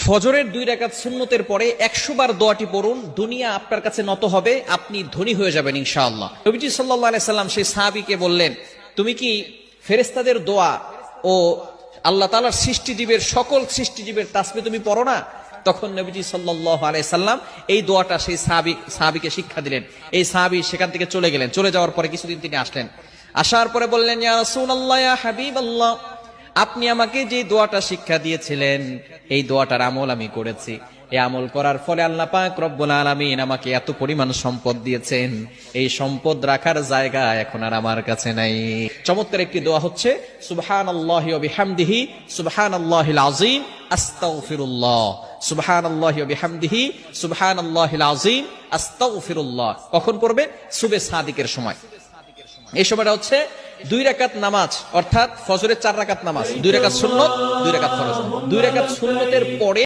ফজরের 2 রাকাত সুন্নতের পরে 100 বার দোয়াটি পড়ুন, দুনিয়া আপনার কাছে নত হবে, আপনি ধনী হয়ে যাবেন ইনশাআল্লাহ। নবীজি সাল্লাল্লাহু আলাইহি সাল্লাম সেই সাহাবীকে বললেন, তুমি কি ফেরেশতাদের দোয়া ও আল্লাহ তাআলার সৃষ্টিজীবের সকল সৃষ্টিজীবের তাসবিহ তুমি পড়ো না? তখন নবীজি সাল্লাল্লাহু আলাইহি সাল্লাম এই দোয়াটা সেই সাহাবীকে শিক্ষা দিলেন। এই সাহাবী সেখান থেকে চলে গেলেন। চলে যাওয়ার পরে কিছুদিন তিনি আসলেন। আসার পরে বললেন, ইয়া রাসূলুল্লাহ, ইয়া হাবিবাল্লাহ, আপনি আমাকে যে দোয়াটা শিক্ষা দিয়েছিলেন এই দোয়াটার আমল আমি করেছি। এই আমল করার ফলে আল্লাহ পাক রব্বুল আলামিন আমাকে এত পরিমাণ সম্পদ দিয়েছেন, এই সম্পদ রাখার জায়গা এখন আর আমার কাছে নাই। চমৎকার একটি দোয়া হচ্ছে সুবহানাল্লাহি ওয়া বিহামদিহি সুবহানাল্লাহিল আযীম আস্তাগফিরুল্লাহ, সুবহানাল্লাহি ওয়া বিহামদিহি সুবহানাল্লাহিল আযীম আস্তাগফিরুল্লাহ। কখন পড়বে? সুবহে সাদিকের সময়। এই সময়টা হচ্ছে 2 রাকাত নামাজ, অর্থাৎ ফজরের 4 রাকাত নামাজ, 2 রাকাত সুন্নত, 2 রাকাত ফরজ। 2 রাকাত সুন্নতের পরে